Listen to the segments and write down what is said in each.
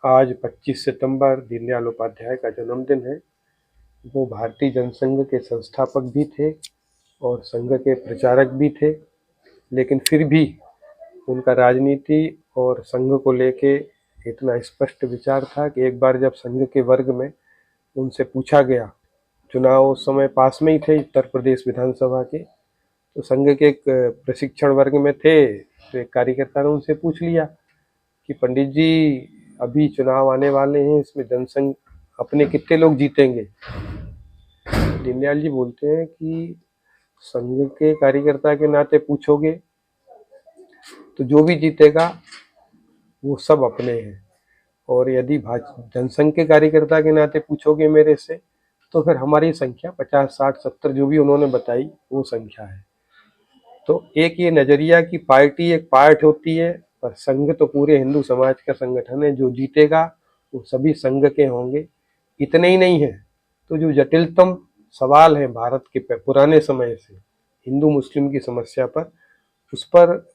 आज 25 सितंबर दीनदयाल उपाध्याय का जन्मदिन है। वो भारतीय जनसंघ के संस्थापक भी थे और संघ के प्रचारक भी थे, लेकिन फिर भी उनका राजनीति और संघ को लेके इतना स्पष्ट विचार था कि एक बार जब संघ के वर्ग में उनसे पूछा गया, चुनाव उस समय पास में ही थे उत्तर प्रदेश विधानसभा के, तो संघ के एक प्रशिक्षण वर्ग में थे, तो एक कार्यकर्ता ने उनसे पूछ लिया कि पंडित जी, अभी चुनाव आने वाले हैं, इसमें जनसंघ अपने कितने लोग जीतेंगे। दीनदयाल जी बोलते हैं कि संघ के कार्यकर्ता के नाते पूछोगे तो जो भी जीतेगा वो सब अपने हैं, और यदि जनसंघ के कार्यकर्ता के नाते पूछोगे मेरे से तो फिर हमारी संख्या 50, 60, 70 जो भी उन्होंने बताई वो संख्या है। तो एक ये नजरिया कि पार्टी एक पार्ट होती है, पर संघ तो पूरे हिंदू समाज का संगठन है, जो जीतेगा वो सभी संघ के होंगे। इतने ही नहीं है, तो जो जटिलतम सवाल है भारत के पुराने समय से हिंदू मुस्लिम की समस्या पर, उस पर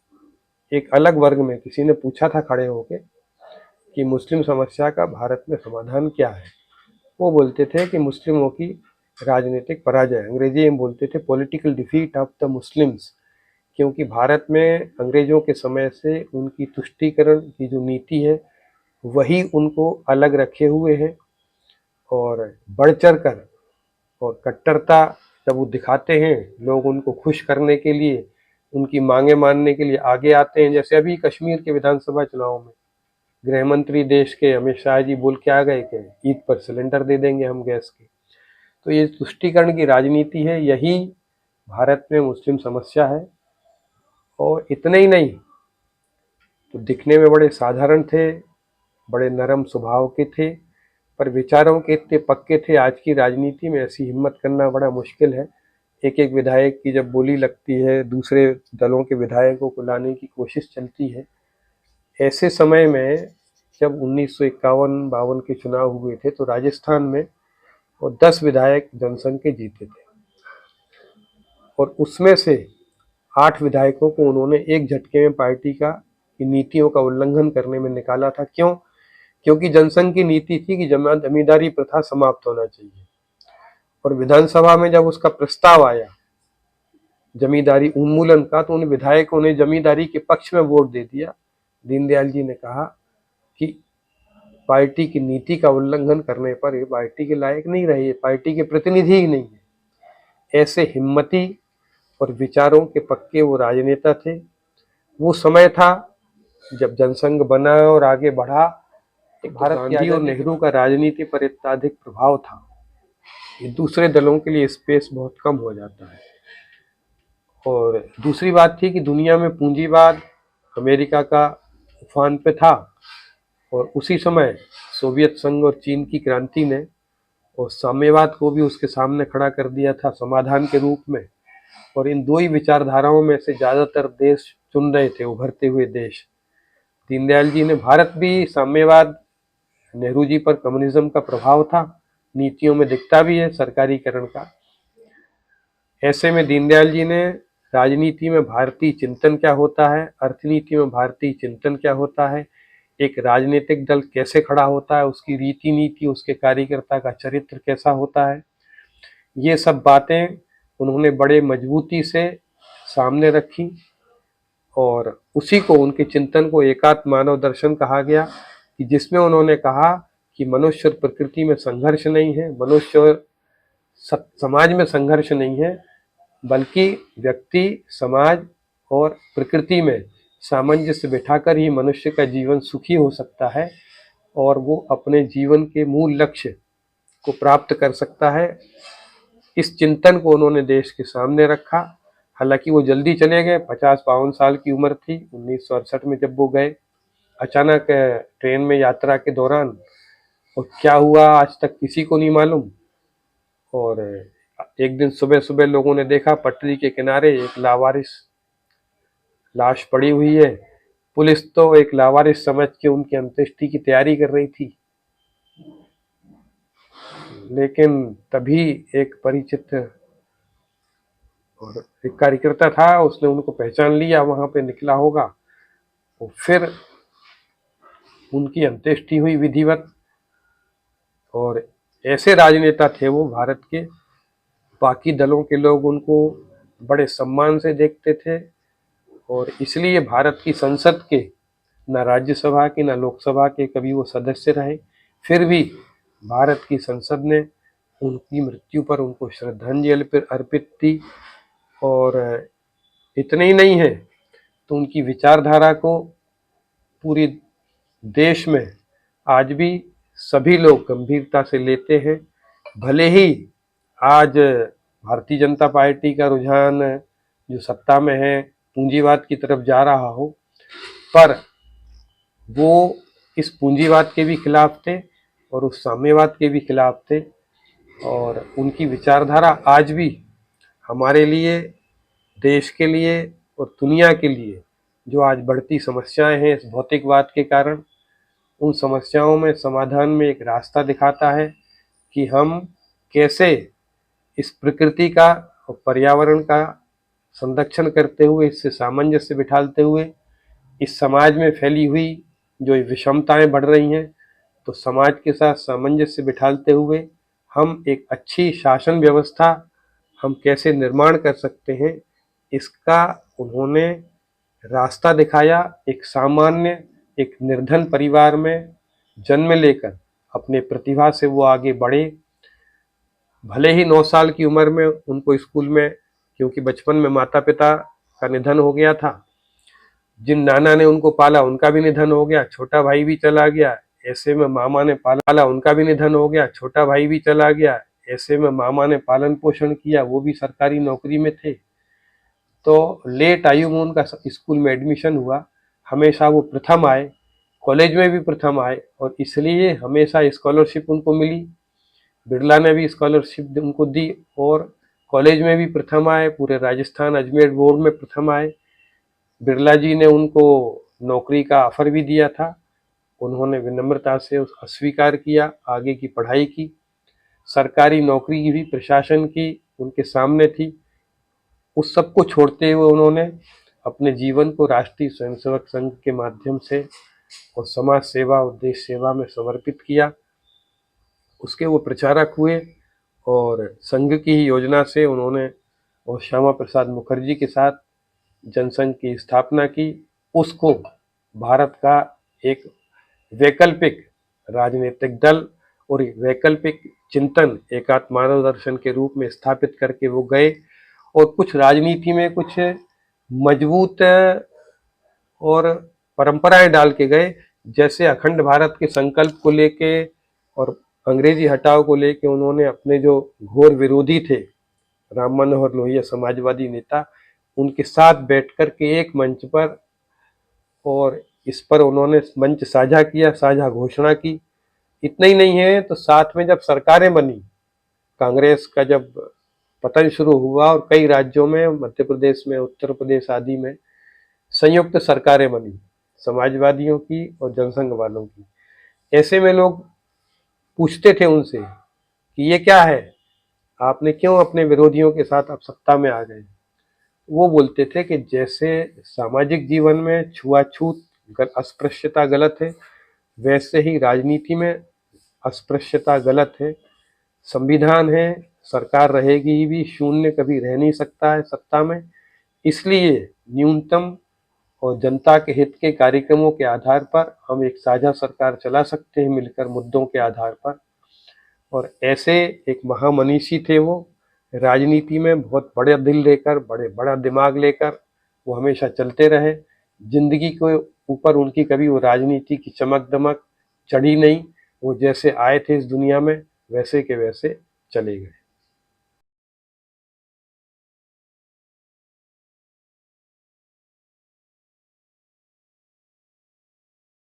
एक अलग वर्ग में किसी ने पूछा था खड़े होके कि मुस्लिम समस्या का भारत में समाधान क्या है। वो बोलते थे कि मुस्लिमों की राजनीतिक पराजय, अंग्रेजी में बोलते थे political defeat of the Muslims, क्योंकि भारत में अंग्रेजों के समय से उनकी तुष्टीकरण की जो नीति है वही उनको अलग रखे हुए है, और बढ़ चढ़ कर और कट्टरता जब वो दिखाते हैं, लोग उनको खुश करने के लिए, उनकी मांगे मानने के लिए आगे आते हैं। जैसे अभी कश्मीर के विधानसभा चुनाव में गृह मंत्री देश के अमित शाह जी बोल के आ गए कि ईद पर सिलेंडर दे देंगे हम गैस के। तो ये तुष्टीकरण की राजनीति है, यही भारत में मुस्लिम समस्या है। और इतने ही नहीं, तो दिखने में बड़े साधारण थे, बड़े नरम स्वभाव के थे, पर विचारों के इतने पक्के थे, आज की राजनीति में ऐसी हिम्मत करना बड़ा मुश्किल है। एक एक विधायक की जब बोली लगती है, दूसरे दलों के विधायकों को लाने की कोशिश चलती है। ऐसे समय में जब 1951-52 के चुनाव हुए थे, तो राजस्थान में वो 10 विधायक जनसंघ के जीते थे, और उसमें से 8 विधायकों को उन्होंने एक झटके में पार्टी का की नीतियों का उल्लंघन करने में निकाला था। क्यों? क्योंकि जनसंघ की नीति थी कि जमींदारी प्रथा समाप्त होना चाहिए, और विधानसभा में जब उसका प्रस्ताव आया जमींदारी उन्मूलन का, तो उन विधायकों ने जमींदारी के पक्ष में वोट दे दिया। दीनदयाल जी ने कहा कि पार्टी की नीति का उल्लंघन करने पर ये पार्टी के लायक नहीं रहे, पार्टी के प्रतिनिधि ही नहीं है। ऐसे हिम्मती और विचारों के पक्के वो राजनेता थे। वो समय था जब जनसंघ बना और आगे बढ़ा, एक भारत गांधी और नेहरू का राजनीति पर इतना अधिक प्रभाव था, ये दूसरे दलों के लिए स्पेस बहुत कम हो जाता है। और दूसरी बात थी कि दुनिया में पूंजीवाद अमेरिका का उफान पे था, और उसी समय सोवियत संघ और चीन की क्रांति ने और साम्यवाद को भी उसके सामने खड़ा कर दिया था समाधान के रूप में। और इन दो ही विचारधाराओं में से ज्यादातर देश चुन रहे थे उभरते हुए देश। दीनदयाल जी ने भारत भी साम्यवाद, नेहरू जी पर कम्युनिज्म का प्रभाव था, नीतियों में दिखता भी है सरकारीकरण का। ऐसे में दीनदयाल जी ने राजनीति में भारतीय चिंतन क्या होता है, अर्थनीति में भारतीय चिंतन क्या होता है, एक राजनीतिक दल कैसे खड़ा होता है, उसकी रीति नीति, उसके कार्यकर्ता का चरित्र कैसा होता है, ये सब बातें उन्होंने बड़े मजबूती से सामने रखी। और उसी को, उनके चिंतन को एकात्म मानव दर्शन कहा गया, कि जिसमें उन्होंने कहा कि मनुष्य और प्रकृति में संघर्ष नहीं है, मनुष्य और समाज में संघर्ष नहीं है, बल्कि व्यक्ति, समाज और प्रकृति में सामंजस्य बिठाकर ही मनुष्य का जीवन सुखी हो सकता है, और वो अपने जीवन के मूल लक्ष्य को प्राप्त कर सकता है। इस चिंतन को उन्होंने देश के सामने रखा। हालांकि वो जल्दी चले गए, 50-52 साल की उम्र थी 1968 में जब वो गए, अचानक ट्रेन में यात्रा के दौरान, और क्या हुआ आज तक किसी को नहीं मालूम। और एक दिन सुबह सुबह लोगों ने देखा पटरी के किनारे एक लावारिस लाश पड़ी हुई है। पुलिस तो एक लावारिस समझ के उनकी अंत्येष्टि की तैयारी कर रही थी, लेकिन तभी एक परिचित और एक कार्यकर्ता था, उसने उनको पहचान लिया, वहां पे निकला होगा। वो फिर उनकी अंत्येष्टि हुई विधिवत। और ऐसे राजनेता थे वो भारत के, बाकी दलों के लोग उनको बड़े सम्मान से देखते थे। और इसलिए भारत की संसद के, न राज्यसभा के न लोकसभा के कभी वो सदस्य रहे, फिर भी भारत की संसद ने उनकी मृत्यु पर उनको श्रद्धांजलि अर्पित की। और इतने ही नहीं है तो उनकी विचारधारा को पूरी देश में आज भी सभी लोग गंभीरता से लेते हैं। भले ही आज भारतीय जनता पार्टी का रुझान जो सत्ता में है पूंजीवाद की तरफ जा रहा हो, पर वो इस पूंजीवाद के भी खिलाफ थे और उस साम्यवाद के भी खिलाफ थे। और उनकी विचारधारा आज भी हमारे लिए, देश के लिए और दुनिया के लिए जो आज बढ़ती समस्याएं हैं इस भौतिकवाद के कारण, उन समस्याओं में समाधान में एक रास्ता दिखाता है कि हम कैसे इस प्रकृति का और पर्यावरण का संरक्षण करते हुए, इससे सामंजस्य बिठाते हुए, इस समाज में फैली हुई जो विषमताएं बढ़ रही हैं, तो समाज के साथ सामंजस्य बिठाते हुए हम एक अच्छी शासन व्यवस्था हम कैसे निर्माण कर सकते हैं, इसका उन्होंने रास्ता दिखाया। एक सामान्य, एक निर्धन परिवार में जन्म लेकर अपने प्रतिभा से वो आगे बढ़े। भले ही 9 साल की उम्र में उनको स्कूल में, क्योंकि बचपन में माता पिता का निधन हो गया था, जिन नाना ने उनको पाला उनका भी निधन हो गया, छोटा भाई भी चला गया, ऐसे में मामा ने पाला, उनका भी निधन हो गया, छोटा भाई भी चला गया, ऐसे में मामा ने पालन पोषण किया, वो भी सरकारी नौकरी में थे। तो लेट आयु में उनका स्कूल में एडमिशन हुआ, हमेशा वो प्रथम आए, कॉलेज में भी प्रथम आए और इसलिए हमेशा स्कॉलरशिप उनको मिली। बिरला ने भी स्कॉलरशिप उनको दी और कॉलेज में भी प्रथम आए, पूरे राजस्थान अजमेर बोर्ड में प्रथम आए। बिरला जी ने उनको नौकरी का ऑफर भी दिया था, उन्होंने विनम्रता से उस अस्वीकार किया, आगे की पढ़ाई की। सरकारी नौकरी की भी, प्रशासन की उनके सामने थी, उस सब को छोड़ते हुए उन्होंने अपने जीवन को राष्ट्रीय स्वयंसेवक संघ के माध्यम से और समाज सेवा और देश सेवा में समर्पित किया। उसके वो प्रचारक हुए और संघ की ही योजना से उन्होंने और श्यामा प्रसाद मुखर्जी के साथ जनसंघ की स्थापना की। उसको भारत का एक वैकल्पिक राजनीतिक दल और वैकल्पिक चिंतन, एकात्म मानव दर्शन के रूप में स्थापित करके वो गए और कुछ राजनीति में कुछ मजबूत और परंपराएं डाल के गए। जैसे अखंड भारत के संकल्प को लेके और अंग्रेजी हटाओ को लेके उन्होंने अपने जो घोर विरोधी थे राम मनोहर लोहिया समाजवादी नेता, उनके साथ बैठ कर के एक मंच पर, और इस पर उन्होंने मंच साझा किया, साझा घोषणा की। इतना ही नहीं है तो साथ में जब सरकारें बनी, कांग्रेस का जब पतन शुरू हुआ और कई राज्यों में, मध्य प्रदेश में, उत्तर प्रदेश आदि में संयुक्त सरकारें बनी, समाजवादियों की और जनसंघ वालों की। ऐसे में लोग पूछते थे उनसे कि ये क्या है, आपने क्यों अपने विरोधियों के साथ आप सत्ता में आ गए। वो बोलते थे कि जैसे सामाजिक जीवन में छुआछूत, अस्पृश्यता गलत है, वैसे ही राजनीति में अस्पृश्यता गलत है। संविधान है, सरकार रहेगी भी, शून्य कभी रह नहीं सकता है सत्ता में। इसलिए न्यूनतम और जनता के हित के कार्यक्रमों के आधार पर हम एक साझा सरकार चला सकते हैं, मिलकर मुद्दों के आधार पर। और ऐसे एक महामनीषी थे वो, राजनीति में बहुत बड़े दिल लेकर, बड़ा दिमाग लेकर वो हमेशा चलते रहे। जिंदगी के ऊपर उनकी कभी वो राजनीति की चमक दमक चढ़ी नहीं। वो जैसे आए थे इस दुनिया में वैसे के वैसे चले गए।